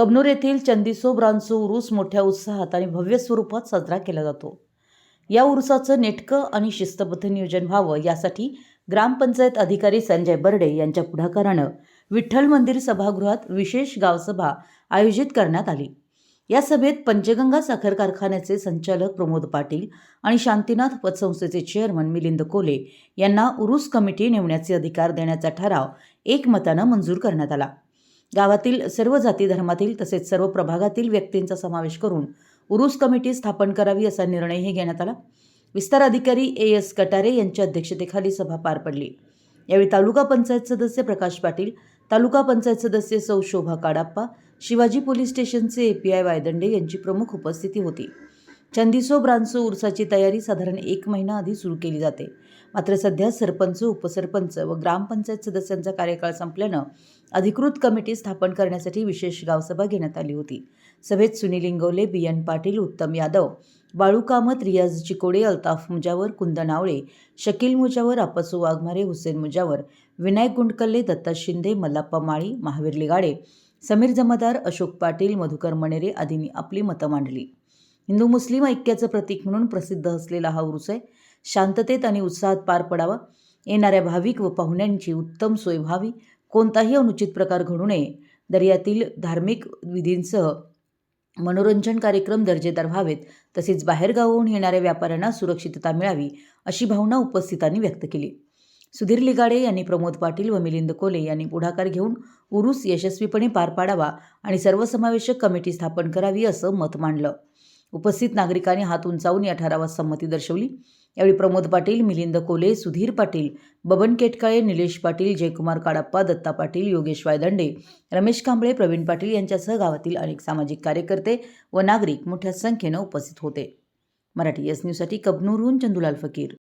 कबनूर येथील चंदिसो ब्रांचो उरूस मोठ्या उत्साहात आणि भव्य स्वरूपात साजरा केला जातो। या उरुसाचं नेटकं आणि शिस्तबद्ध नियोजन व्हावं यासाठी ग्रामपंचायत अधिकारी संजय बर्डे यांच्या पुढाकारानं विठ्ठल मंदिर सभागृहात विशेष गावसभा आयोजित करण्यात आली। या सभेत पंचगंगा साखर कारखान्याचे संचालक प्रमोद पाटील आणि शांतीनाथ पतसंस्थेचे चेअरमन मिलिंद कोले यांना उरूस कमिटी नेमण्याचे अधिकार देण्याचा ठराव एकमतानं मंजूर करण्यात आला। गावातील सर्व जाती धर्मातील तसेच सर्व प्रभागातील व्यक्तींचा समावेश करून उरूस कमिटी स्थापन करावी असा निर्णयही घेण्यात आला। विस्तार अधिकारी एस कटारे यांच्या अध्यक्षतेखाली सभा पार पडली। यावेळी तालुका पंचायत सदस्य प्रकाश पाटील, तालुका पंचायत सदस्य सौ शोभा काडाप्पा, शिवाजी पोलीस स्टेशनचे एपीआय वायदंडे यांची प्रमुख उपस्थिती होती। चंदिसो ब्रांचो उरसाची तयारी साधारण 1 महिना आधी सुरू केली जाते। मात्र सध्या सरपंच, उपसरपंच व ग्रामपंचायत सदस्यांचा कार्यकाळ संपल्यानं अधिकृत कमिटी स्थापन करण्यासाठी विशेष गावसभा घेण्यात आली होती। सभेत सुनील इंगवले, बीएन पाटील, उत्तम यादव, बाळू कामत, रियाज चिकोडे, अल्ताफ मुजावर, कुंदन आवळे, शकील मुजावर, आपसू वाघमारे, हुसेन मुजावर, विनायक गुंडकल्ले, दत्ता शिंदे, मल्लाप्पा माळी, महावीर लिगाडे, समीर जमादार, अशोक पाटील, मधुकर मणेरे आदींनी आपली मतं मांडली। हिंदू मुस्लिम ऐक्याचं प्रतीक म्हणून प्रसिद्ध असलेला हा उरूस आहे। शांततेत आणि उत्साहात पार पडावा, येणाऱ्या भाविक व पाहुण्यांची उत्तम सोय व्हावी, कोणताही अनुचित प्रकार घडू नये, दर्यातील धार्मिक विधींसह मनोरंजन कार्यक्रम दर्जेदार व्हावेत, तसेच बाहेरगावाहून येणाऱ्या व्यापाऱ्यांना सुरक्षितता मिळावी अशी भावना उपस्थितांनी व्यक्त केली। सुधीर लिगाडे यांनी प्रमोद पाटील व मिलिंद कोले यांनी पुढाकार घेऊन उरूस यशस्वीपणे पार पाडावा आणि सर्वसमावेशक कमिटी स्थापन करावी असं मत मांडलं। उपस्थित नागरिकांनी हात उंचावून या ठरावात संमती दर्शवली। यावेळी प्रमोद पाटील, मिलिंद कोले, सुधीर पाटील, बबन केटकाळे, निलेश पाटील, जयकुमार काडाप्पा, दत्ता पाटील, योगेश वायदंडे, रमेश कांबळे, प्रवीण पाटील यांच्यासह गावातील अनेक सामाजिक कार्यकर्ते व नागरिक मोठ्या संख्येनं उपस्थित होते। मराठी एस न्यूजसाठी कबनूरहून चंदूलाल फकीर।